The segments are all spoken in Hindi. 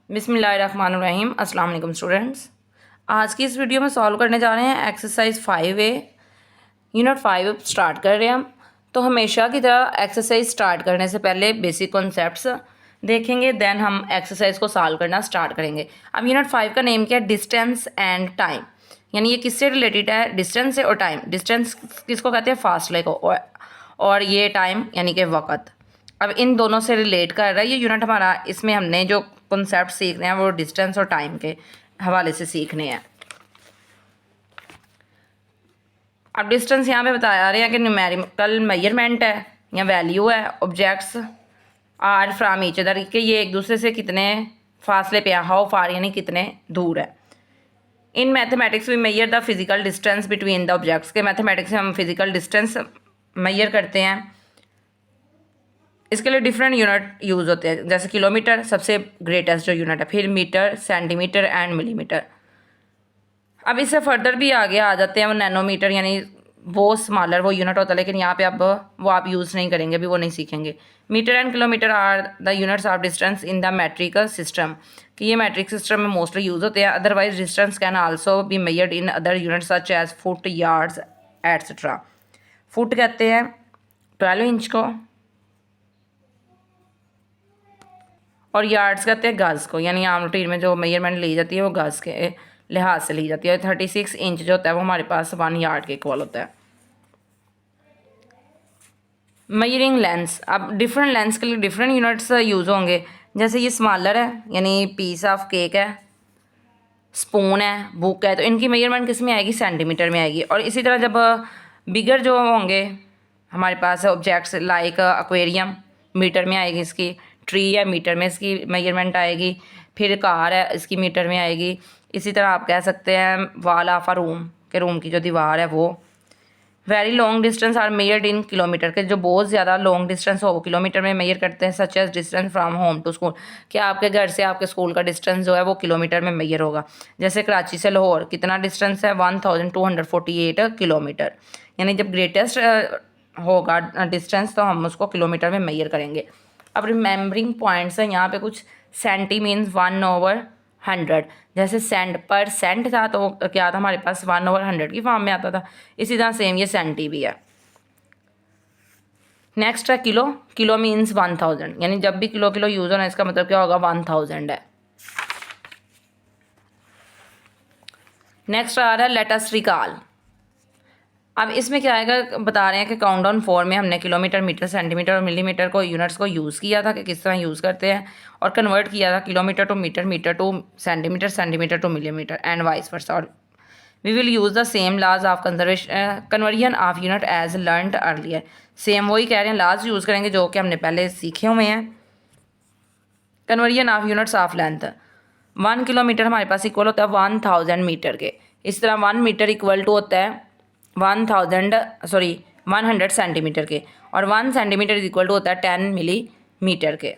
बिस्मिल्लाहिर्रहमानिर्रहीम। अस्सलाम वालेकुम स्टूडेंट्स। आज की इस वीडियो में सॉल्व करने जा रहे हैं एक्सरसाइज 5A यूनिट 5 स्टार्ट कर रहे हैं हम। तो हमेशा की तरह एक्सरसाइज स्टार्ट करने से पहले बेसिक कॉन्सेप्ट्स देखेंगे, देन हम एक्सरसाइज को सॉल्व करना स्टार्ट करेंगे। अब यूनिट 5 का नेम क्या है? डिस्टेंस एंड टाइम, यानी ये किससे रिलेटेड है? डिस्टेंस से और टाइम। डिस्टेंस किसको कहते हैं? फासले को, और ये टाइम यानी कि वक़्त। अब इन दोनों से रिलेट कर रहा है ये यूनिट हमारा। इसमें हमने जो कॉन्सेप्ट सीखने हैं वो डिस्टेंस और टाइम के हवाले से सीखने हैं। अब डिस्टेंस यहाँ पे बता रहे हैं कि न्यूमेरिकल मेजरमेंट है या वैल्यू है। Objects are from each other, कि ये एक दूसरे से कितने फासले पे है, हाउ फार यानी कितने दूर है। In mathematics we measure the physical distance between the objects, के मैथमेटिक्स में हम फिजिकल डिस्टेंस मेजर करते हैं। इसके लिए डिफरेंट यूनिट यूज़ होते हैं, जैसे किलोमीटर सबसे ग्रेटेस्ट जो यूनिट है, फिर मीटर, सेंटीमीटर एंड मिलीमीटर। अब इससे फर्दर भी आगे आ जाते हैं वो नैनोमीटर, यानी वो स्मॉलर वो यूनिट होता है, लेकिन यहाँ पे अब वो आप यूज़ नहीं करेंगे, अभी वो नहीं सीखेंगे। Metre and kilometre are the units of distance in the metric system, कि ये मैट्रिक सिस्टम में मोस्टली यूज़ होते हैं। Otherwise distance can also be measured in other units such as foot, yards etcetera. Foot कहते हैं 12 इंच को, और यार्ड्स कहते हैं गज़ को, यानी आम रूटीन में जो मेजरमेंट ली जाती है वो गज़ के लिहाज से ली जाती है। 36 इंच जो होता है वो हमारे पास 1 यार्ड के इक्वल होता है। मेजरिंग लेंस, अब डिफरेंट लेंस के लिए डिफरेंट यूनिट्स यूज़ होंगे। जैसे ये स्मॉलर है यानी पीस ऑफ केक है, स्पून है, बुक है, तो इनकी मेजरमेंट किस में आएगी? सेंटीमीटर में आएगी। और इसी तरह जब बिगर जो होंगे हमारे पास ऑब्जेक्ट्स लाइक एक्वेरियम, मीटर में आएगी इसकी। ट्री है, मीटर में इसकी मेजरमेंट आएगी। फिर कार है, इसकी मीटर में आएगी। इसी तरह आप कह सकते हैं वॉल ऑफ अ रूम, के रूम की जो दीवार है वो। Very long distance are measured in kilometre, के जो बहुत ज़्यादा लॉन्ग डिस्टेंस हो वो किलोमीटर में मेजर करते हैं। Such as distance from home to school, कि आपके घर से आपके स्कूल का डिस्टेंस जो है वो किलोमीटर में मेजर होगा। जैसे कराची से लाहौर कितना डिस्टेंस है? 1248 किलोमीटर, यानी जब ग्रेटेस्ट होगा डिस्टेंस तो हम उसको किलोमीटर में मेजर करेंगे। अब रिमेंबरिंग पॉइंट्स हैं यहाँ पे कुछ। सेंटी मीन्स 1/100, जैसे सेंट पर सेंट था तो क्या था हमारे पास? 1/100 की फॉर्म में आता था। इसी तरह सेम ये सेंटी भी है। नेक्स्ट है किलो। किलो मीन्स 1000, यानी जब भी किलो किलो यूज़ होना इसका मतलब क्या होगा? 1000 है। नेक्स्ट आ रहा है लेट अस रिकॉल। अब इसमें क्या आएगा? बता रहे हैं कि काउंटडाउन 4 में हमने किलोमीटर, मीटर, सेंटीमीटर और मिलीमीटर को यूनिट्स को यूज़ किया था कि किस तरह यूज़ करते हैं, और कन्वर्ट किया था kilometre to metre, metre to centimetre, centimetre to millimetre and vice versa. और we will use the same laws of conversion of unit as learned earlier. Same वही कह रहे हैं, लाज यूज़ करेंगे जो कि हमने पहले सीखे हुए हैं। Conversion of units of length, 1 kilometre हमारे पास इक्वल होता है 1000 मीटर के। इस तरह 1 मीटर इक्वल टू होता है 100 सेंटीमीटर के, और 1 सेंटीमीटर इज इक्वल टू होता है 10 मिलीमीटर के।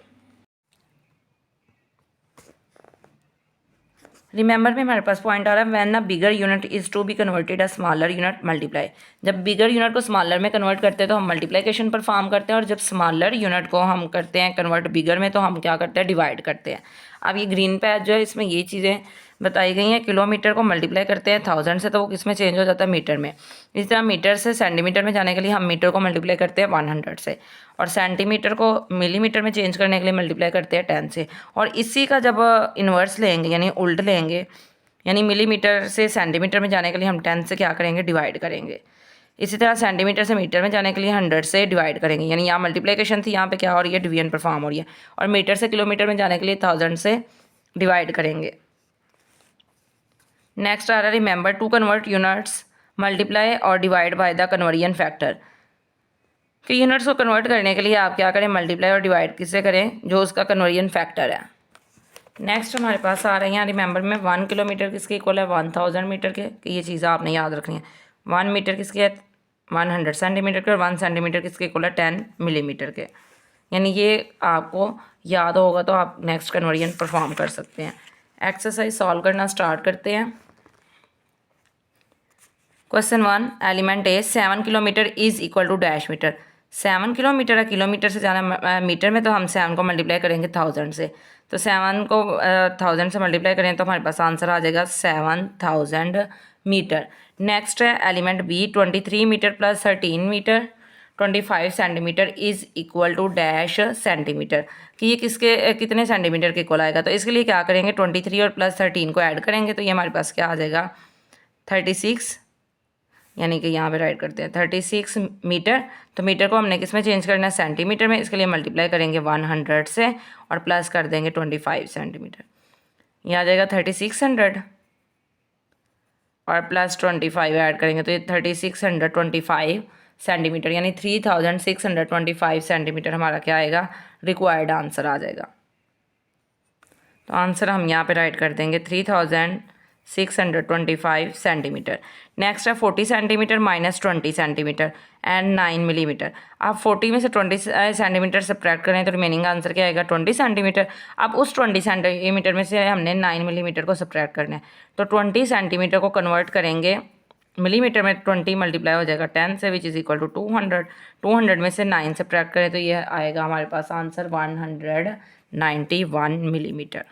रिमेंबर में हमारे पास पॉइंट आ रहा है when a bigger unit is to be converted a smaller unit multiply. जब बिगर यूनिट को स्मॉलर में कन्वर्ट करते हैं तो हम मल्टीप्लिकेशन परफॉर्म करते हैं, और जब स्मॉलर यूनिट को हम करते हैं कन्वर्ट बिगर में तो हम क्या करते हैं? डिवाइड करते हैं। अब ये ग्रीन पैच जो है इसमें ये चीज़ें बताई गई हैं। किलोमीटर को मल्टीप्लाई करते हैं 1000 से तो वो किस में चेंज हो जाता है? मीटर में। इस तरह मीटर से सेंटीमीटर में जाने के लिए हम मीटर को मल्टीप्लाई करते हैं 100 से, और सेंटीमीटर को मिलीमीटर में चेंज करने के लिए मल्टीप्लाई करते हैं 10 से। और इसी का जब इन्वर्स लेंगे यानी उल्ट लेंगे, यानी मिलीमीटर से सेंटीमीटर में जाने के लिए हम 10 से क्या करेंगे? डिवाइड करेंगे। इसी तरह सेंटीमीटर से मीटर में जाने के लिए 100 से डिवाइड करेंगे, यानी यहाँ मल्टीप्लिकेशन थी, यहाँ पे क्या हो रही है? डिवीजन परफॉर्म हो रही है। और मीटर से किलोमीटर में जाने के लिए 1000 से डिवाइड करेंगे। नेक्स्ट आ रहा है remember to convert units multiply और divide by the conversion factor, कि यूनिट्स को कन्वर्ट करने के लिए आप क्या करें? मल्टीप्लाई और डिवाइड किससे करें? जो उसका कन्वर्जन फैक्टर है। नेक्स्ट हमारे पास आ रहे हैं रिमेंबर में 1 किलोमीटर किसके इक्वल है? 1000 मीटर के, कि ये चीज़ें आपने याद रखनी है। 1 मीटर किसके है? 100 सेंटीमीटर के, और 1 सेंटीमीटर किसके इक्वल है? 10 मिलीमीटर के। यानी ये आपको याद होगा तो आप नेक्स्ट कन्वर्जन परफॉर्म कर सकते हैं। एक्सरसाइज सॉल्व करना स्टार्ट करते हैं। Question 1, element A 7 kilometre is equal to dash metre. 7 kilometre है, किलोमीटर से जाना मीटर में, तो हम 7 को मल्टीप्लाई करेंगे 1000 से। तो 7 को 1000 से मल्टीप्लाई करें तो हमारे पास आंसर आ जाएगा 7000 मीटर। नेक्स्ट है element B, 23 metre plus 13 metre 25 centimetre is equal to dash centimetre, कि ये किसके कितने सेंटीमीटर के इक्वल आएगा। तो इसके लिए क्या करेंगे, 23 और प्लस 13 को ऐड करेंगे तो ये हमारे पास क्या आ जाएगा 36, यानी कि यहाँ पे राइट करते हैं 36 मीटर। तो मीटर को हमने किस में चेंज करना है, सेंटीमीटर में। इसके लिए मल्टीप्लाई करेंगे 100 से और प्लस कर देंगे 25 सेंटीमीटर, ये आ जाएगा 3600 और प्लस 25 ऐड करेंगे तो ये 3625 सेंटीमीटर, यानी 3625 सेंटीमीटर हमारा क्या आएगा, रिक्वायर्ड आंसर आ जाएगा। तो आंसर हम यहाँ पे राइट कर देंगे 3625 सेंटीमीटर। नेक्स्ट है 40 centimetre minus 20 centimetre and 9 millimetre. आप 40 में से 20 सेंटीमीटर सब्ट्रैक्ट करें तो रिमेनिंग आंसर क्या आएगा 20 सेंटीमीटर। अब उस 20 सेंटीमीटर में से हमने 9 मिलीमीटर को सब्ट्रैक्ट करना है, तो 20 सेंटीमीटर को कन्वर्ट करेंगे मिलीमीटर में, 20 मल्टीप्लाई हो जाएगा 10 से विच इज़ इक्वल टू 200। 200 में से 9 सब्ट्रैक्ट करें तो ये आएगा हमारे पास आंसर 191 मिलीमीटर।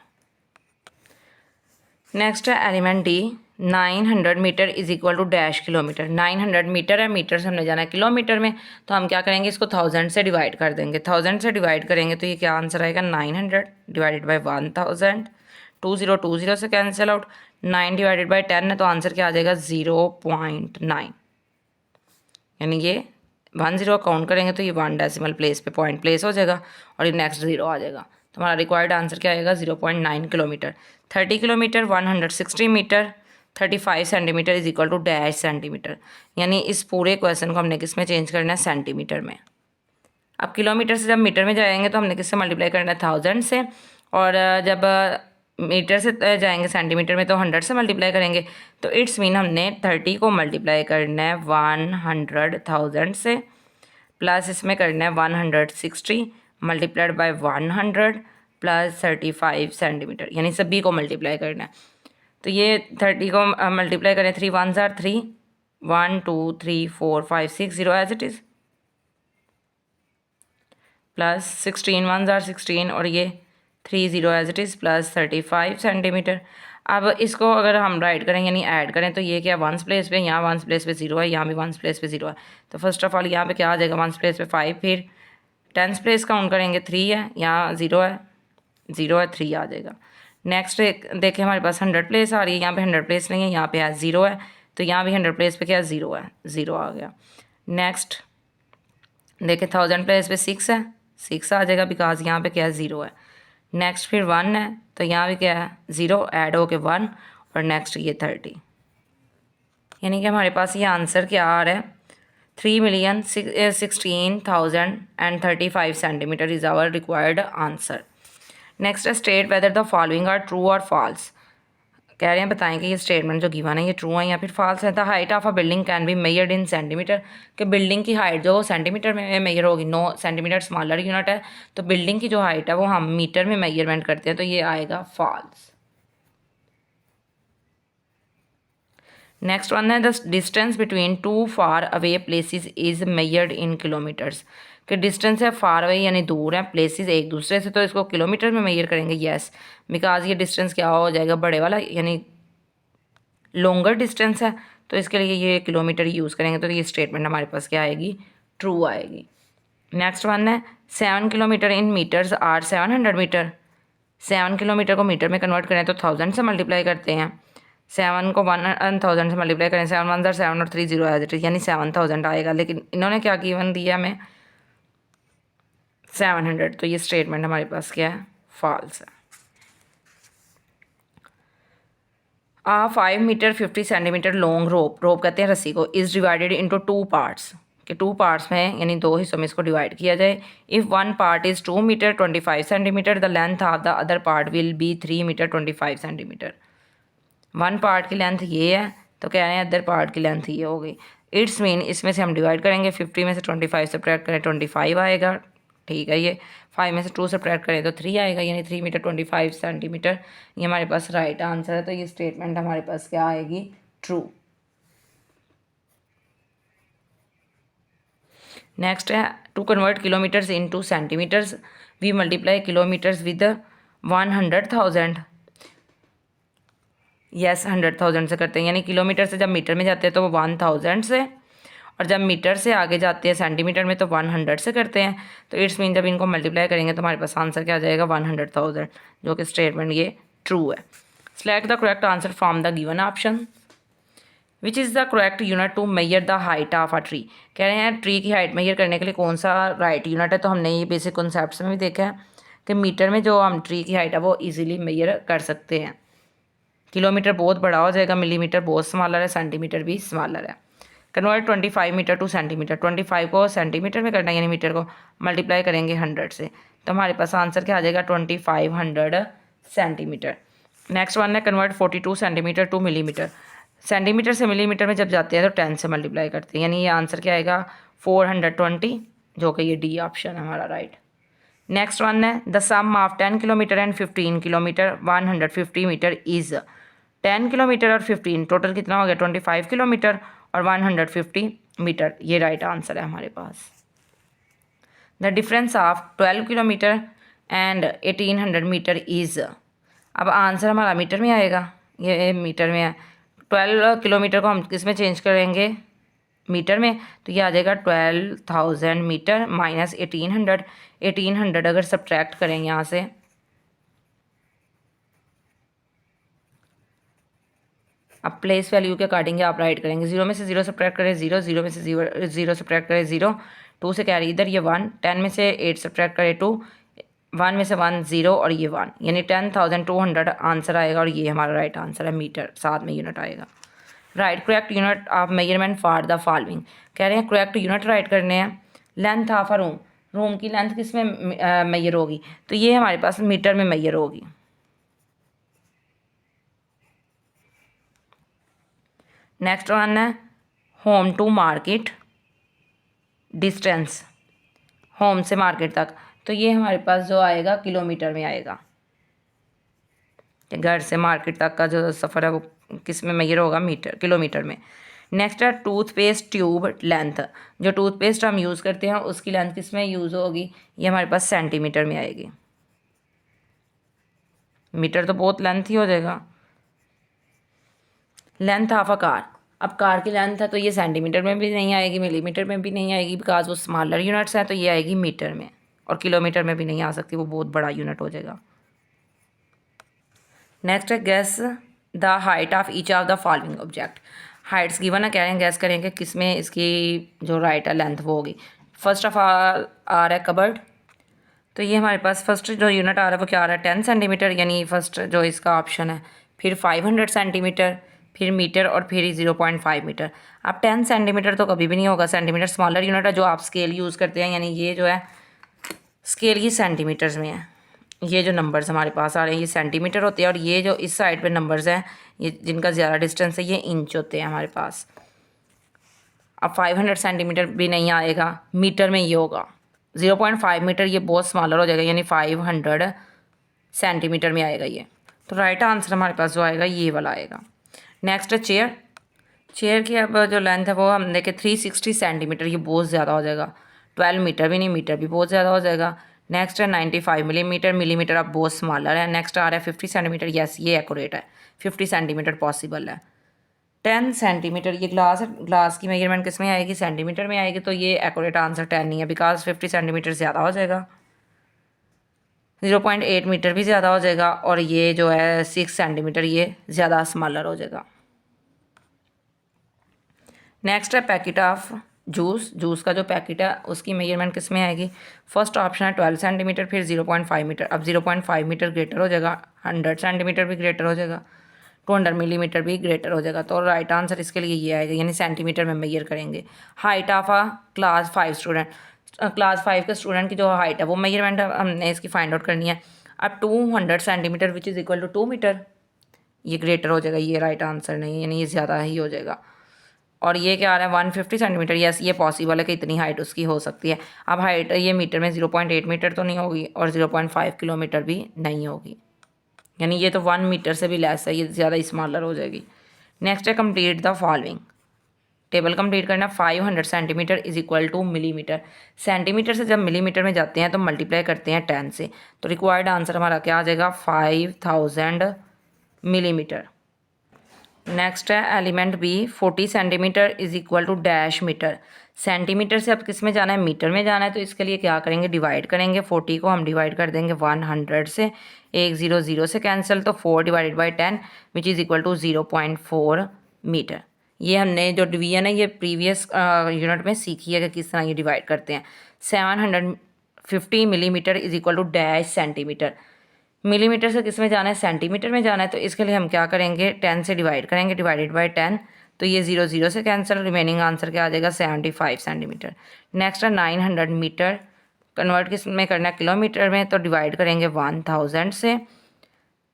नेक्स्ट है element D, 900 metre is equal to dash kilometre. 900 metre है, मीटर से हमने जाना है किलोमीटर में, तो हम क्या करेंगे, इसको 1000 से डिवाइड कर देंगे। 1000 से डिवाइड करेंगे तो ये क्या आंसर आएगा 900 डिवाइडेड बाई 1000, 20 से कैंसिल आउट, 9 डिवाइडेड बाई 10 है तो आंसर क्या आ जाएगा 0.9, यानी ये 10 काउंट करेंगे तो ये 1 डेसिमल प्लेस पे पॉइंट प्लेस हो जाएगा और ये नेक्स्ट 0 आ जाएगा। तो हमारा रिक्वायर्ड आंसर क्या आएगा 0.9 kilometre. 30 kilometre 160 metre 35 centimetre is equal to dash centimetre, यानी इस पूरे क्वेश्चन को हमने किस में चेंज करना है, सेंटीमीटर में। अब किलोमीटर से जब मीटर में जाएंगे तो हमने किससे मल्टीप्लाई करना है 1000 से, और जब मीटर से जाएंगे सेंटीमीटर में तो 100 से मल्टीप्लाई करेंगे। तो इट्स मीन हमने 30 को मल्टीप्लाई करना है 100,000 से, प्लस इसमें करना है 160 मल्टीप्लाइड बाय 100 प्लस 35 सेंटीमीटर, यानी सभी को मल्टीप्लाई करना है। तो ये 30 को मल्टीप्लाई करें, 3 1s are 3, 1 2 3 4 5 6 0 as it is, plus 16 1s are 16 और ये 3 0 as it is, plus 35 centimetre. अब इसको अगर हम राइट करें यानी ऐड करें तो ये क्या वंस प्लेस पे, यहाँ वंस प्लेस पे 0 है, यहाँ भी वंस प्लेस पे 0 है। तो फर्स्ट ऑफ ऑल यहाँ पे क्या आ जाएगा वंस प्लेस पे 5, फिर टेंस प्लेस काउंट करेंगे 3 है, यहाँ 0 है 0 है 3 आ जाएगा। नेक्स्ट देखें हमारे पास 100 प्लेस आ रही है, यहाँ पे 100 प्लेस नहीं है, यहाँ पे है 0 है, तो यहाँ भी 100 प्लेस पे क्या 0 है, 0 आ गया। नेक्स्ट देखें 1000 प्लेस पे 6 है, 6 आ जाएगा बिकॉज यहाँ पे क्या है 0 है। नेक्स्ट फिर 1 है तो यहाँ भी क्या है 0 ऐड हो के 1 और नेक्स्ट ये 30, यानी कि हमारे पास ये आंसर क्या आ रहा है 3,16,035 centimetre is our required answer. Next है state whether the following are true और फॉल्स। कह रहे हैं बताएं कि ये स्टेटमेंट जो गिवन है ये ट्रू है या फिर फॉल्स है। The height of a building can be measured in centimetre, कि बिल्डिंग की हाइट जो सेंटीमीटर में मेजर होगी। 9 सेंटीमीटर स्मॉलर यूनिट है, तो बिल्डिंग की जो हाइट है वो हम मीटर में मेजरमेंट करते हैं, तो ये आएगा फॉल्स। नेक्स्ट वन है the distance between 2 far away places is measured in kilometres, कि डिस्टेंस है फार अवे यानी दूर है, प्लेसेस एक दूसरे से, तो इसको किलोमीटर में मेजर करेंगे। येस, बिकॉज ये डिस्टेंस क्या हो जाएगा बड़े वाला, यानी लॉन्गर डिस्टेंस है, तो इसके लिए ये किलोमीटर यूज़ करेंगे, तो ये स्टेटमेंट हमारे पास क्या आएगी ट्रू आएगी। नेक्स्ट वन है 7 kilometre in metres are 700 metre. 7 kilometre को मीटर में कन्वर्ट करें तो 1000 से मल्टीप्लाई करते हैं, 7 को 1000 से मल्टीप्लाई करें, 7 1s are 7 और 3 0 एज इट इज़, यानी 7000 आएगा। लेकिन इन्होंने क्या गिवन दिया हमें 700, तो ये स्टेटमेंट हमारे पास क्या है फॉल्स है। 5 मीटर 50 सेंटीमीटर लॉन्ग रोप, रोप कहते हैं रस्सी को, इज़ डिवाइडेड इंटू 2 पार्ट्स, कि 2 पार्ट्स में यानी 2 हिस्सों में इसको डिवाइड किया जाए। If one part is 2 metre 25 centimetre, the length of the other part will be 3 metre 25 centimetre. One part की लेंथ ये है, तो कह रहे हैं अदर पार्ट की लेंथ ये हो गई। इट्स मीन इसमें से हम डिवाइड करेंगे, 50 में से 25 सब्ट्रैक्ट करें 25 आएगा, ठीक है। ये 5 में से 2 सब्ट्रैक्ट करें तो 3 आएगा, यानी 3 मीटर 25 सेंटीमीटर, ये हमारे पास राइट आंसर है। तो ये स्टेटमेंट हमारे पास क्या आएगी ट्रू। नेक्स्ट है to convert kilometres into centimetres we multiply kilometres with 100,000। Yes 100,000 से करते हैं, यानी किलोमीटर से जब मीटर में जाते हैं तो वो 1000 से, और जब मीटर से आगे जाते हैं सेंटीमीटर में तो 100 से करते हैं। तो इट्स मीन जब इनको मल्टीप्लाई करेंगे तो हमारे पास आंसर क्या आ जाएगा 100,000, जो कि स्टेटमेंट ये ट्रू है। Select the correct answer from the given option. Which is the correct unit to measure the height of a tree. कह रहे हैं ट्री की हाइट मेजर करने के लिए कौन सा राइट यूनिट है। तो हमने ये बेसिक कॉन्सेप्ट्स में भी देखा है कि मीटर में जो हम ट्री की हाइट है वो ईजिली मेजर कर सकते हैं। किलोमीटर बहुत बड़ा हो जाएगा, मिलीमीटर बहुत स्मॉलर है, सेंटीमीटर भी स्मॉलर है। कन्वर्ट 25 मीटर टू सेंटीमीटर, 25 को सेंटीमीटर में करना है, यानी मीटर को मल्टीप्लाई करेंगे 100 से, तो हमारे पास आंसर क्या आ जाएगा 2500 सेंटीमीटर। नेक्स्ट वन है convert 42 centimetre to millimetre. Centimetre से मिलीमीटर में जब जाते हैं तो 10 से मल्टीप्लाई करते हैं, यानी ये आंसर क्या आएगा 420, जो कि ये डी ऑप्शन है हमारा राइट। नेक्स्ट वन है the sum of 10 kilometre and 15 kilometre 150 metre is. 10 kilometre और 15 टोटल कितना हो गया 25 किलोमीटर और 150 मीटर, ये राइट आंसर है हमारे पास। The difference of 12 kilometre and 1800 metre is. अब आंसर हमारा मीटर में आएगा, ये मीटर में है। 12 किलोमीटर को हम किस में चेंज करेंगे मीटर में, तो ये आ जाएगा 12,000 मीटर माइनस 1800। 1800 अगर सब्ट्रैक्ट करें यहाँ से, अब प्लेस वैल्यू के अकॉर्डिंग आप राइट करेंगे। 0 में से 0 सब्ट्रैक्ट करें 0, 0 में से 0 सब्ट्रैक्ट करें 0, 2 से कैरी इधर ये 1, 10 में से 8 सब्ट्रैक्ट करें 2, 1 में से 1 0 और ये 1, यानी 10,200 आंसर आएगा, और ये हमारा राइट आंसर है। मीटर साथ में यूनिट आएगा। Write correct unit of measurement for the following. कह रहे हैं करेक्ट यूनिट राइट करने हैं। Length of a room, room की लेंथ किस में मेजर होगी, तो ये हमारे पास मीटर में मेजर होगी। नेक्स्ट वन है home to market distance, home से मार्केट तक, तो ये हमारे पास जो आएगा किलोमीटर में आएगा। घर से मार्केट तक का जो सफ़र है वो किस में मेजर होगा मीटर किलोमीटर में। नेक्स्ट है टूथपेस्ट ट्यूब लेंथ, जो टूथपेस्ट हम यूज़ करते हैं उसकी लेंथ किस में यूज़ होगी, ये हमारे पास सेंटीमीटर में आएगी। मीटर तो बहुत लेंथ ही हो जाएगा। लेंथ ऑफ अ कार, अब कार की लेंथ है तो ये सेंटीमीटर में भी नहीं आएगी, मिलीमीटर में भी नहीं आएगी, बिकॉज वो स्मॉलर यूनिट्स हैं, तो ये आएगी मीटर में, और किलोमीटर में भी नहीं आ सकती, वो बहुत बड़ा यूनिट हो जाएगा। नेक्स्ट है gas the height of each of the following object. Heights given है, कह रहे हैं गैस करेंगे किस में इसकी जो राइट है लेंथ वो होगी। फर्स्ट ऑफ ऑल आ रहा है कबर्ड, तो ये हमारे पास फर्स्ट जो यूनिट आ रहा है वो क्या आ रहा है 10 सेंटीमीटर, यानी फर्स्ट जो इसका ऑप्शन है। फिर 500 सेंटीमीटर, फिर मीटर, और फिर 0.5 मीटर। अब 10 सेंटीमीटर तो कभी भी नहीं होगा, सेंटीमीटर स्मॉलर यूनिट है जो आप स्केल यूज़ करते हैं, यानी ये जो है स्केल की सेंटीमीटर्स में है। ये जो नंबर्स हमारे पास आ रहे हैं ये सेंटीमीटर होते हैं, और ये जो इस साइड पे नंबर्स हैं ये जिनका ज़्यादा डिस्टेंस है ये इंच होते हैं हमारे पास। अब 500 सेंटीमीटर भी नहीं आएगा, मीटर में ये होगा 0.5 मीटर, ये बहुत स्मॉलर हो जाएगा, यानी 500 सेंटीमीटर में आएगा ये। तो राइट आंसर हमारे पास जो आएगा ये वाला आएगा। नेक्स्ट है चेयर, चेयर की अब जो लेंथ है वो हम देखें 360 सेंटीमीटर, ये बहुत ज़्यादा हो जाएगा। 12 मीटर भी नहीं, मीटर भी बहुत ज़्यादा हो जाएगा। नेक्स्ट है 95 मिलीमीटर, मिलीमीटर अब बहुत स्मॉलर है। नेक्स्ट आ रहा है 50 सेंटीमीटर, यस ये एक्यूरेट है, 50 सेंटीमीटर पॉसिबल है। 10 सेंटीमीटर ये ग्लास है, ग्लास की मेजरमेंट किस में आएगी सेंटीमीटर में आएगी, तो ये एक्यूरेट आंसर 10 नहीं है, बिकॉज 50 सेंटीमीटर ज़्यादा हो जाएगा। 0.8 मीटर भी ज़्यादा हो जाएगा, और ये जो है 6 सेंटीमीटर ये ज़्यादा स्मॉलर हो जाएगा। नेक्स्ट है पैकेट ऑफ जूस, जूस का जो पैकेट है उसकी मेजरमेंट किस में आएगी। फर्स्ट ऑप्शन है 12 सेंटीमीटर, फिर 0.5 मीटर। अब 0.5 मीटर ग्रेटर हो जाएगा, 100 सेंटीमीटर भी ग्रेटर हो जाएगा, 200 मिलीमीटर भी ग्रेटर हो जाएगा, तो राइट आंसर इसके लिए ये आएगा, यानी सेंटीमीटर में मेजर करेंगे। Height of a class 5 student, class 5 के स्टूडेंट की जो हाइट है वो मेजरमेंट हमने इसकी फाइंड आउट करनी है। अब 200 centimetre which is equal to 2 metre, ये ग्रेटर हो जाएगा, ये राइट आंसर नहीं है, यानी ये ज़्यादा ही हो जाएगा। और ये क्या आ रहा है 150 सेंटीमीटर, यस ये पॉसिबल है कि इतनी हाइट उसकी हो सकती है। अब हाइट ये मीटर में 0.8 मीटर तो नहीं होगी, और 0.5 किलोमीटर भी नहीं होगी, यानी ये तो 1 मीटर से भी लेस है, ये ज़्यादा स्मॉलर हो जाएगी। नेक्स्ट है complete the following, table complete करना। 500 centimetre is equal two millimetre. Centimetre से जब मिलीमीटर में जाते हैं तो मल्टीप्लाई करते हैं 10 से, तो रिक्वायर्ड आंसर हमारा क्या आ जाएगा 5000 मिलीमीटर। नेक्स्ट है element B, 40 centimetre is equal to dash metre. Centimetre से अब किस में जाना है, मीटर में जाना है, तो इसके लिए क्या करेंगे, डिवाइड करेंगे। 40 को हम डिवाइड कर देंगे 100 से, एक 0 0 से कैंसिल, तो 4 divided by 10 which is equal to 0.4 metre. ये हमने जो डिवीजन है ये प्रीवियस यूनिट में सीखी है कि किस तरह ये डिवाइड करते हैं। 750 millimetre is equal to dash centimetre. Millimetre से किस में जाना है, सेंटीमीटर में जाना है, तो इसके लिए हम क्या करेंगे 10 से डिवाइड करेंगे, डिवाइडेड बाई 10, तो ये 0 0 से कैंसिल, रिमेनिंग आंसर क्या आ जाएगा 75 सेंटीमीटर। नेक्स्ट है 900 मीटर, कन्वर्ट किस में करना है, किलोमीटर में, तो डिवाइड करेंगे 1000 से,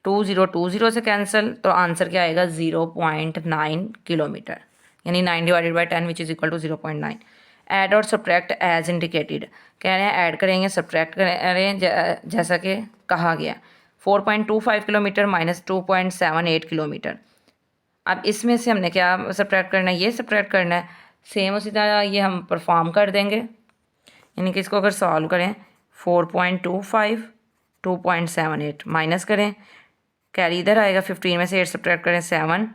2020 से कैंसिल, तो आंसर क्या आएगा 0.9 किलोमीटर, यानी 9 divided by 10 which is equal to 0.9। Add और सब्ट्रैक्ट एज इंडिकेटेड, कह रहे हैं ऐड करेंगे सब्ट्रैक्ट करें जैसा कि कहा गया। 4.25 किलोमीटर माइनस 2.78 किलोमीटर। अब इसमें से हमने क्या सब्ट्रैक्ट करना है, ये सब्ट्रैक्ट करना है। सेम उसी तरह ये हम परफॉर्म कर देंगे, यानी कि इसको अगर सॉल्व करें 4.25 2.78 माइनस करें, कैरी इधर आएगा, 15 में से 8 सब्ट्रैक्ट करें 7,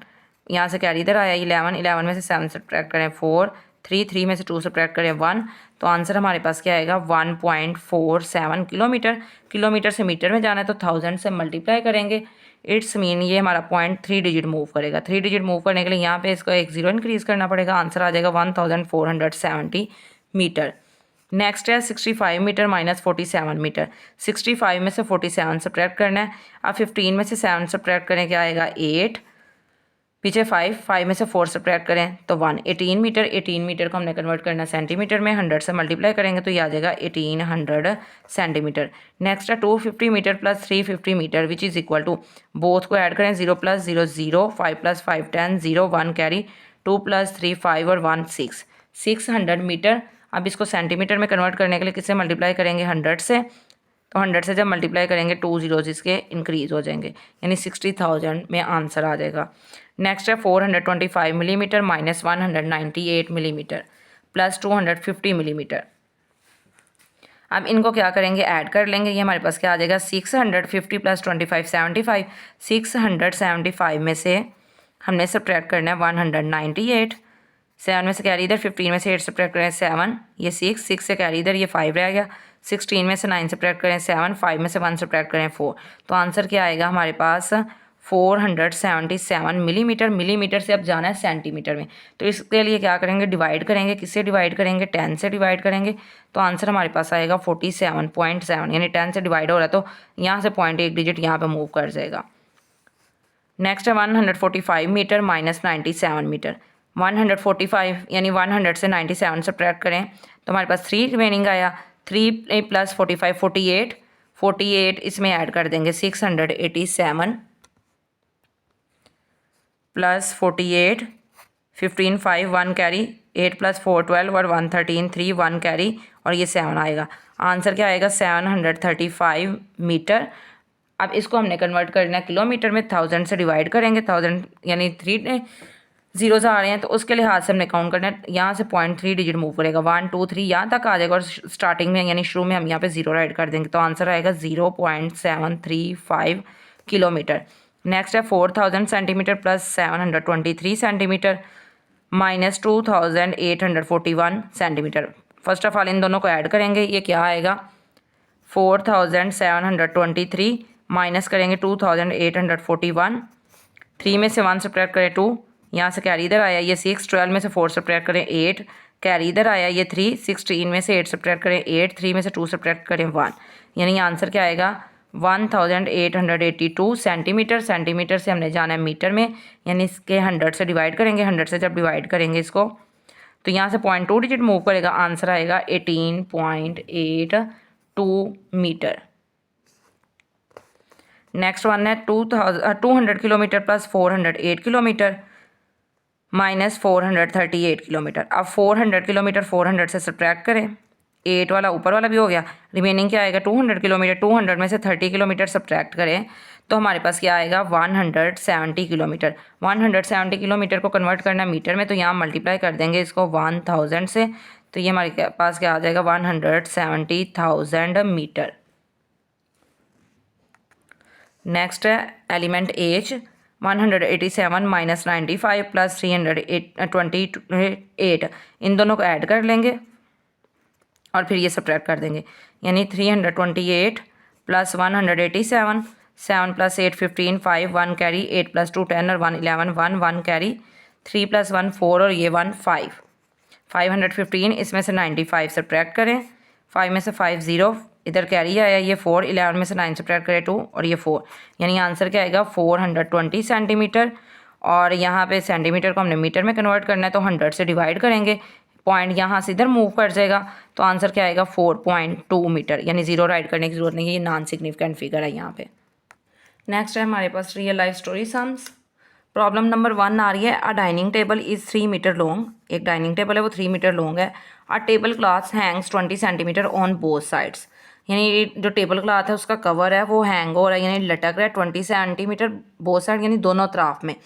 यहाँ से कैरी इधर आया 11 में से 7 सब्ट्रैक्ट करें 4, 3 में से 2 सब्ट्रैक्ट करें 1, तो आंसर हमारे पास क्या आएगा 1.47 किलोमीटर। किलोमीटर से मीटर में जाना है तो 1000 से मल्टीप्लाई करेंगे, इट्स मीन ये हमारा 0.3 डिजिट मूव करेगा। 3 डिजिट मूव करने के लिए यहाँ पे इसको एक 0 इंक्रीज़ करना पड़ेगा, आंसर आ जाएगा 1470 मीटर। नेक्स्ट है 65 मीटर माइनस 47 मीटर। 65 में से 47 सब्ट्रैक्ट करना है। अब 15 में से 7 सब्ट्रैक्ट करें, क्या आएगा 8, पीछे 5 में से 4 सब्ट्रैक्ट करें तो 1, 18 मीटर। 18 मीटर को हमने कन्वर्ट करना सेंटीमीटर में, 100 से मल्टीप्लाई करेंगे तो ये आ जाएगा 1800 सेंटीमीटर। नेक्स्ट है 250 metre plus 350 metre which is equal to, both को ऐड करें 0 + 0 0, 5 + 5 10, 0 1 कैरी, 2 + 3 5 और 1 6, 600 मीटर। अब इसको सेंटीमीटर में कन्वर्ट करने के लिए किससे मल्टीप्लाई करेंगे 100 से, तो 100 से जब मल्टीप्लाई करेंगे 2 zeros इसके इंक्रीज़ हो जाएंगे, यानी 60,000 में आंसर आ जाएगा। नेक्स्ट है 425 millimetre minus 198 millimetre plus 250 millimetre. अब इनको क्या करेंगे ऐड कर लेंगे, ये हमारे पास क्या आ जाएगा 650 + 25 75। 675 में से हमने सब्ट्रैक्ट करना है 198, 7 में से कैरी इधर, 15 में से 8 सब्ट्रैक्ट करें 7, ये 6 से कैरी इधर, ये 5 रह गया। 16 में से 9 सब्ट्रैक्ट करें 7, 5 में से 1 सब्ट्रैक्ट करें 4, तो आंसर क्या आएगा हमारे पास 477 मिलीमीटर। मिलीमीटर से अब जाना है सेंटीमीटर में, तो इसके लिए क्या करेंगे डिवाइड करेंगे, किससे डिवाइड करेंगे 10 से डिवाइड करेंगे, तो आंसर हमारे पास आएगा 47.7, यानी 10 से डिवाइड हो रहा है तो यहाँ से 0.1 डिजिट यहाँ पे मूव कर जाएगा। नेक्स्ट है 145 मीटर माइनस 97 मीटर। 145 यानी 100 से 97 सब्ट्रैक्ट करें तो हमारे पास 3 रिमेनिंग आया, 3 + 45 48, 48 इसमें ऐड कर देंगे 687 प्लस 48, 15 5 1 कैरी, 8 + 4 12 और 1 13 3 1 कैरी और ये 7 आएगा। आंसर क्या आएगा 735 मीटर। अब इसको हमने कन्वर्ट करना है किलोमीटर में, 1000 से डिवाइड करेंगे, 1000 यानी 3 zeros आ रहे हैं तो उसके लिहाज से हमने काउंट करना है, यहाँ से 0.3 डिजिट मूव करेगा, 1 2 3 यहाँ तक आ जाएगा और स्टार्टिंग में यानी शुरू में हम यहाँ पे 0 ऐड कर देंगे, तो आंसर आएगा 0.735 किलोमीटर। नेक्स्ट है 4000 centimetre plus 723 centimetre minus 2841 centimetre. First of all in दोनों को ऐड करेंगे, ये क्या आएगा 4723 माइनस करेंगे 2841, 3 में से 1 सब्ट्रैक्ट करें 2, यहाँ से कैरी इधर आया ये 6, 12 में से 4 सब्ट्रैक्ट करें 8, कैरी इधर आया ये 3, 16 में से 8 सब्ट्रैक्ट करें 8, 3 में से 2 सब्ट्रैक्ट करें 1, यानी आंसर क्या आएगा 1882 सेंटीमीटर। सेंटीमीटर से हमने जाना है मीटर में, यानी इसके 100 से डिवाइड करेंगे, 100 से जब डिवाइड करेंगे इसको तो यहाँ से 0.2 डिजिट मूव करेगा, आंसर आएगा 18.82 मीटर। नेक्स्ट वन है 200 kilometre plus 408 kilometre minus 438 kilometre. अब 400 किलोमीटर 400 से सब्ट्रैक्ट करें, 8 वाला ऊपर वाला भी हो गया, रिमेनिंग क्या आएगा 200 किलोमीटर। 200 में से 30 किलोमीटर सब्ट्रैक्ट करें तो हमारे पास क्या आएगा 170 किलोमीटर। 170 किलोमीटर को कन्वर्ट करना मीटर में, तो यहाँ मल्टीप्लाई कर देंगे इसको 1000 से, तो ये हमारे पास क्या आ जाएगा 170,000 मीटर। नेक्स्ट है एलिमेंट एच, 187 माइनस 95 प्लस 328, इन दोनों को ऐड कर लेंगे और फिर ये सब्ट्रैक्ट कर देंगे, यानी 328 प्लस 187, 7 प्लस 8 15, 5 1 कैरी, 8 प्लस 2 10 और 1 11, 1 1 कैरी, 3 प्लस 1 4 और ये 1 5, 515, इसमें से 95 सब्ट्रैक्ट करें, 5 में से 5 0, इधर कैरी आया ये 4, 11 में से 9 सब्ट्रैक्ट करें 2 और ये 4, यानी आंसर क्या आएगा 420 सेंटीमीटर। और यहाँ पे सेंटीमीटर को हमने मीटर में कन्वर्ट करना है, तो 100 से डिवाइड करेंगे, पॉइंट यहाँ से इधर मूव कर जाएगा, तो आंसर क्या आएगा 4.2 मीटर, यानी 0 राइट करने की जरूरत नहीं है, ये नॉन सिग्निफिकेंट फिगर है यहाँ पे। नेक्स्ट है हमारे पास real life story sums. Problem number 1 आ रही है, a dining table is 3 metre long, एक डाइनिंग टेबल है वो 3 मीटर लॉन्ग है। A table cloth hangs 20 centimetre on both sides, यानी जो टेबल क्लॉथ है उसका कवर है वो हैंग हो रहा है, यानी लटक रहा है 20 सेंटीमीटर बोथ साइड, यानी दोनों तरफ में,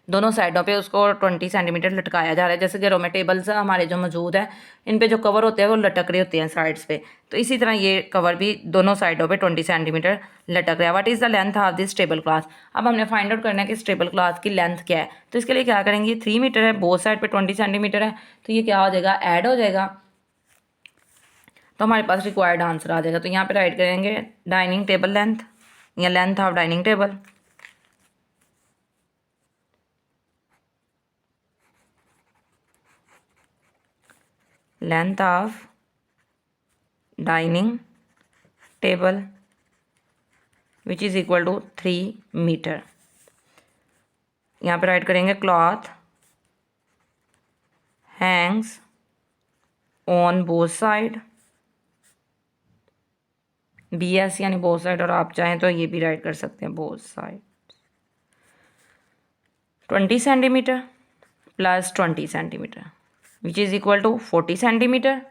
दोनों साइडों पे उसको 20 सेंटीमीटर लटकाया जा रहा है। जैसे घरों में टेबल्स हमारे जो मौजूद है, इन पे जो कवर होते हैं वो लटक रहे होते हैं साइड्स पे, तो इसी तरह ये कवर भी दोनों साइडों पे 20 सेंटीमीटर लटक रहा है। What is the length of this table cloth, अब हमने फाइंड आउट करना है कि इस टेबल क्लॉथ की लेंथ क्या है, तो इसके लिए क्या करेंगे, 3 मीटर है, बोथ साइड पे 20 सेंटीमीटर है, तो ये क्या हो जाएगा ऐड हो जाएगा, तो हमारे पास रिक्वायर्ड आंसर आ जाएगा। तो यहाँ पे राइट करेंगे डाइनिंग टेबल लेंथ या length of dining table, length of dining table which is equal to 3 metre. यहाँ पे राइट करेंगे cloth hangs on both side, BS यानी बोथ साइड, और आप चाहें तो ये भी राइट कर सकते हैं both side, 20 centimetre plus 20 centimetre which is equal to 40 centimetre.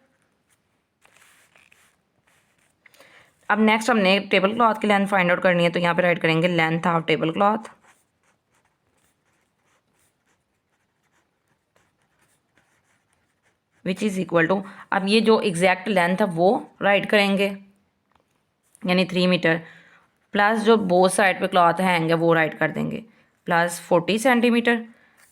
अब नेक्स्ट हमने टेबल क्लॉथ की लेंथ फाइंड आउट करनी है, तो यहाँ पे राइट करेंगे length of table cloth which is equal to, अब ये जो एग्जैक्ट लेंथ है वो राइट करेंगे, यानी 3 मीटर, प्लस जो बोथ साइड पे क्लॉथ हैंग है वो राइट कर देंगे, प्लस 40 सेंटीमीटर,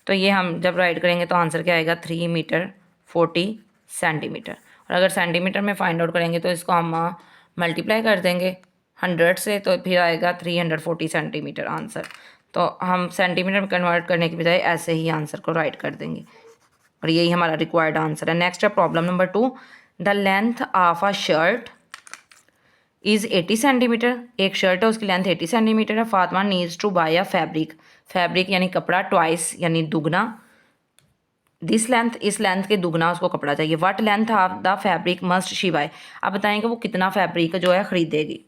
तो ये हम जब राइट करेंगे तो आंसर क्या आएगा 3 मीटर 40 सेंटीमीटर। और अगर सेंटीमीटर में फाइंड आउट करेंगे तो इसको हम मल्टीप्लाई कर देंगे 100 से, तो फिर आएगा 340 सेंटीमीटर आंसर। तो हम सेंटीमीटर में कन्वर्ट करने की बजाय ऐसे ही आंसर को राइट कर देंगे, और यही हमारा रिक्वायर्ड आंसर है। नेक्स्ट है problem number 2, the length of a shirt is 80 centimetre, एक शर्ट है उसकी लेंथ 80 सेंटीमीटर है। Fatima needs to buy a fabric, fabric यानी कपड़ा, ट्वाइस यानी दुगना, दिस लेंथ, इस लेंथ के दुगना उसको कपड़ा चाहिए। What length of the fabric must she buy, आप बताएंगे वो कितना फैब्रिक जो है ख़रीदेगी।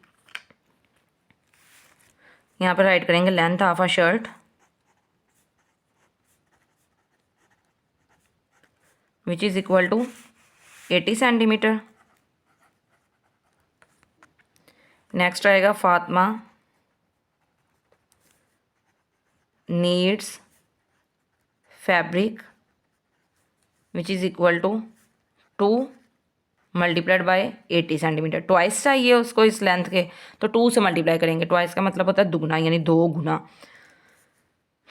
यहाँ पर राइट करेंगे length of a shirt which is equal to 80 centimetre. Next आएगा Fatima needs fabric which is equal to 2 multiplied by 80 centimetre. Twice चाहिए उसको इस लेंथ के, तो 2 से मल्टीप्लाई करेंगे, ट्वाइस का मतलब होता है दुगना, यानी 2 गुना,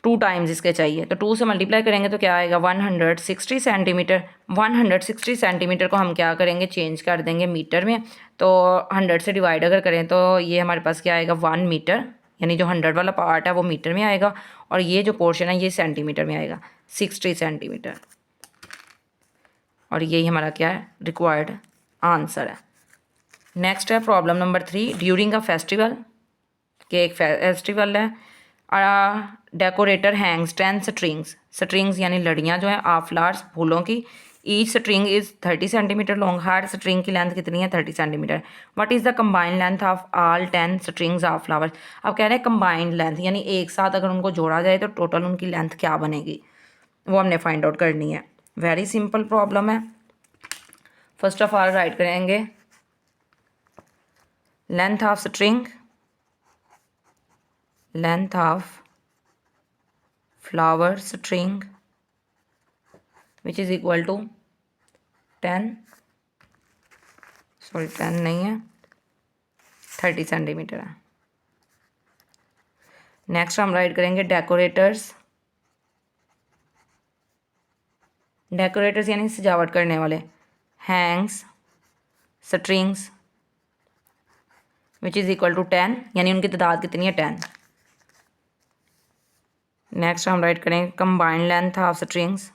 2 टाइम्स इसके चाहिए, तो 2 से मल्टीप्लाई करेंगे तो क्या आएगा 160 सेंटीमीटर। 160 सेंटीमीटर को हम क्या करेंगे चेंज कर देंगे मीटर में, तो 100 से डिवाइड अगर करें तो ये हमारे पास क्या आएगा 1 मीटर, यानी जो 100 वाला पार्ट है वो मीटर में आएगा, और ये जो पोर्शन है ये सेंटीमीटर में आएगा 60 सेंटीमीटर, और यही हमारा क्या है रिक्वायर्ड आंसर है। नेक्स्ट है problem number 3, during a festival, के एक फेस्टिवल है, डेकोरेटर हैंग्स 10 स्ट्रिंग्स, स्ट्रिंग्स यानी लड़ियाँ जो हैं ऑफ फ्लावर्स, फूलों की, each string is 30 centimetre long, her string की लेंथ कितनी है 30 centimetre. What is the combined length of all 10 strings of flowers, अब कह रहे हैं कंबाइंड लेंथ, यानी एक साथ अगर उनको जोड़ा जाए तो टोटल उनकी लेंथ क्या बनेगी, वो हमने फाइंड आउट करनी है। वेरी सिंपल प्रॉब्लम है। फर्स्ट ऑफ ऑल राइट करेंगे length of string length of flower string which is equal to 10, sorry 10 नहीं है, 30 सेंटीमीटर है। नेक्स्ट हम राइट करेंगे डेकोरेटर्स। डेकोरेटर्स यानी सजावट करने वाले। Hangs strings which is equal to 10, यानी उनकी तादाद कितनी है 10। नेक्स्ट हम राइट करेंगे combined length of strings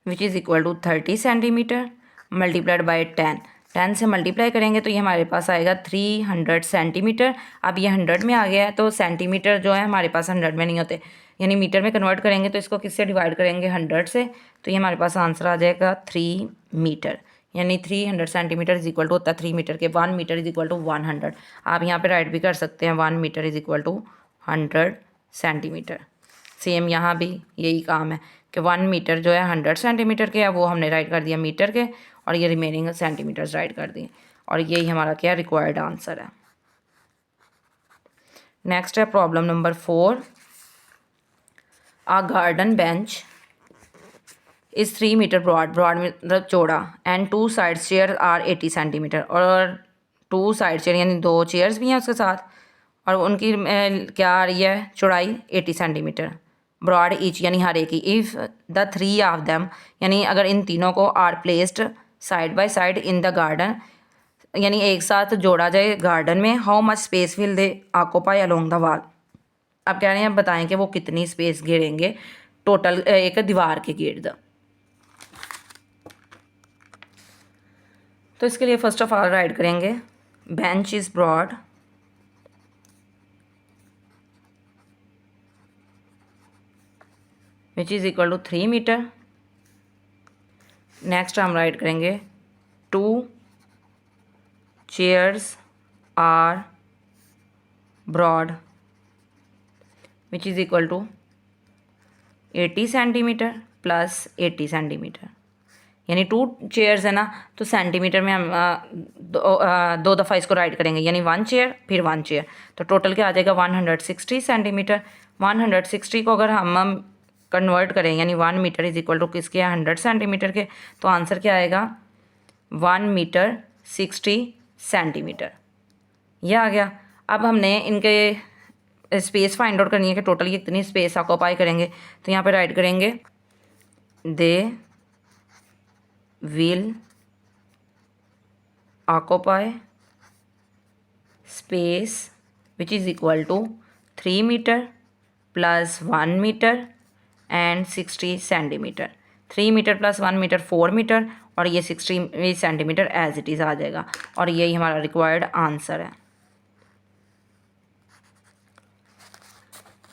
which is equal to 30 centimetre multiplied by 10 से मल्टीप्लाई करेंगे तो ये हमारे पास आएगा 300 सेंटीमीटर। अब ये 100 में आ गया है, तो सेंटीमीटर जो है हमारे पास 100 में नहीं होते, यानी मीटर में कन्वर्ट करेंगे तो इसको किससे डिवाइड करेंगे 100 से, तो ये हमारे पास आंसर आ जाएगा 3 मीटर। यानी 300 सेंटीमीटर इज इक्वल टू होता है 3 मीटर के, 1 मीटर इज इक्वल टू 100। आप यहाँ पे राइट भी कर सकते हैं 1 metre is equal to 100 centimetre. Same यहाँ भी यही काम है कि 1 मीटर जो है 100 सेंटीमीटर के है, वो हमने राइट कर दिया मीटर के, और ये रिमेनिंग सेंटीमीटर्स राइट कर दिए, और यही हमारा क्या रिक्वायर्ड आंसर है। नेक्स्ट है problem number 4। A garden bench is 3 metre broad मतलब चौड़ा and 2 side chair are 80 centimetre, और 2 साइड चेयर यानी 2 चेयर्स भी हैं उसके साथ, और उनकी क्या आ रही है चौड़ाई 80 सेंटीमीटर। ब्रॉड ईच यानी हर एक की, इफ़ द 3 ऑफ देम यानी अगर इन तीनों को are placed side by side in the garden यानी एक साथ जोड़ा जाए गार्डन में, how much space will they occupy along the wall. अब कह रहे हैं बताएं कि वो कितनी स्पेस घेरेंगे टोटल एक दीवार के गिर्द। तो इसके लिए फर्स्ट ऑफ ऑल राइट करेंगे bench is broad which is equal to 3 metre. Next हम राइट करेंगे 2 chairs are broad which is equal to 80 centimetre plus 80 centimetre, यानी 2 चेयर्स है ना, तो सेंटीमीटर में हम दो दफ़ा इसको राइट करेंगे, यानी 1 चेयर फिर 1 चेयर, तो टोटल क्या आ जाएगा 160 सेंटीमीटर। 160 को अगर हम कन्वर्ट करें यानी 1 मीटर इज इक्वल टू किसके 100 सेंटीमीटर के, तो आंसर क्या आएगा 1 मीटर 60 सेंटीमीटर। यह आ गया। अब हमने इनके स्पेस फाइंड आउट करनी है कि टोटल ये कितनी स्पेस ऑक्यूपाई करेंगे, तो यहाँ पे राइट करेंगे they will occupy space which is equal to 3 metre plus 1 metre and 60 centimetre. 3 metre plus 1 metre 4 metre, और ये 60 सेंटीमीटर एज इट इज़ आ जाएगा, और यही हमारा रिक्वायर्ड आंसर है।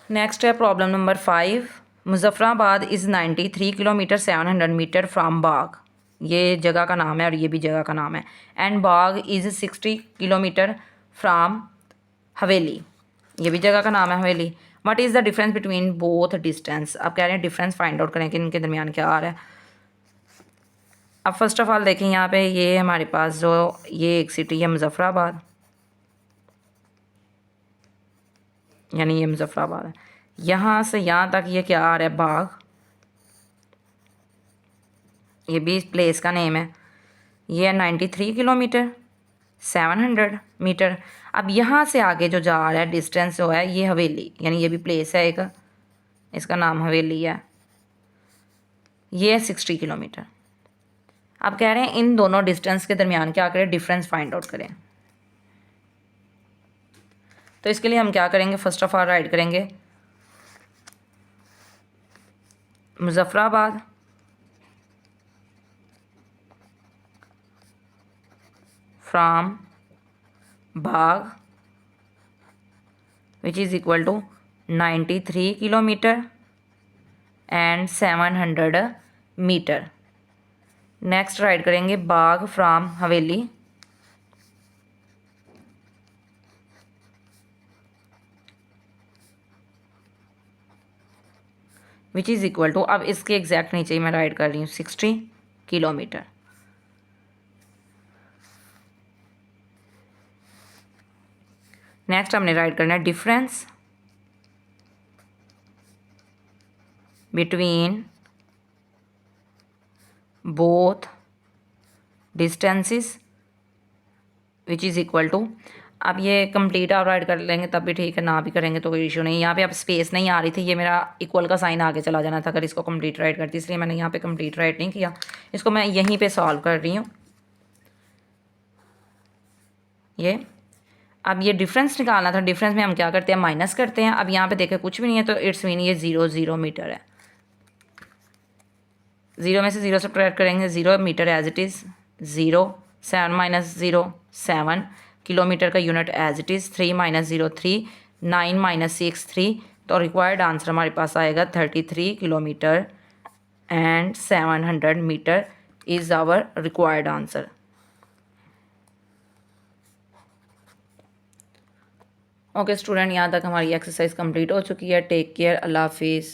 नेक्स्ट है problem number 5। Muzaffarabad is 93 kilometre 700 metre from Bagh, ये जगह का नाम है और ये भी जगह का नाम है, and Bagh is 60 kilometre from हवेली, ये भी जगह का नाम है हवेली। What is the difference between both distance. अब कह रहे हैं डिफरेंस फाइंड आउट करें कि इनके दरमियान क्या आ रहा है। अब फर्स्ट ऑफ ऑल देखें यहाँ पे ये हमारे पास जो ये एक सिटी है मुजफ्फराबाद, यानी ये मुजफ्फराबाद है, यहाँ से यहाँ तक ये क्या आ रहा है बाग, ये भी इस प्लेस का नेम है। ये है 93 किलोमीटर 700 मीटर। अब यहाँ से आगे जो जा रहा है डिस्टेंस जो है ये हवेली, यानी ये भी प्लेस है एक, इसका नाम हवेली है, ये है 60 किलोमीटर। अब कह रहे हैं इन दोनों डिस्टेंस के दरमियान क्या करें डिफरेंस फाइंड आउट करें। तो इसके लिए हम क्या करेंगे फर्स्ट ऑफ ऑल राइट करेंगे Muzaffarabad from Bagh which is equal to 93 kilometre and 700 metre. Next write करेंगे Bagh from Haveli which is equal to, अब इसके एग्जैक्ट नीचे ही मैं राइट कर रही हूँ 60 किलोमीटर। नेक्स्ट हमने राइट करना है difference between both distances which is equal to. अब ये कंप्लीट आप राइट कर लेंगे तब भी ठीक है, ना भी करेंगे तो कोई इशू नहीं। यहाँ पे अब स्पेस नहीं आ रही थी, ये मेरा इक्वल का साइन आगे चला जाना था अगर इसको कंप्लीट राइट करती, इसलिए मैंने यहाँ पे कंप्लीट राइट नहीं किया। इसको मैं यहीं पे सॉल्व कर रही हूँ। ये अब ये डिफरेंस निकालना था, डिफरेंस में हम क्या करते हैं, माइनस करते हैं। अब यहाँ पे देखें कुछ भी नहीं है तो इट्स मीन ये 0 0 मीटर है। 0 में से 0 सब्ट्रैक्ट करेंगे, 0 metre as it is 0, 7 minus 0 7, kilometre का unit as it is 3 minus 0 3, 9 minus 6 3। तो रिक्वायर्ड आंसर हमारे पास आएगा 33 kilometre and 700 metre is our required answer. Okay student, यहाँ तक हमारी एक्सरसाइज कंप्लीट हो चुकी है। टेक केयर, अल्लाह हाफिज़।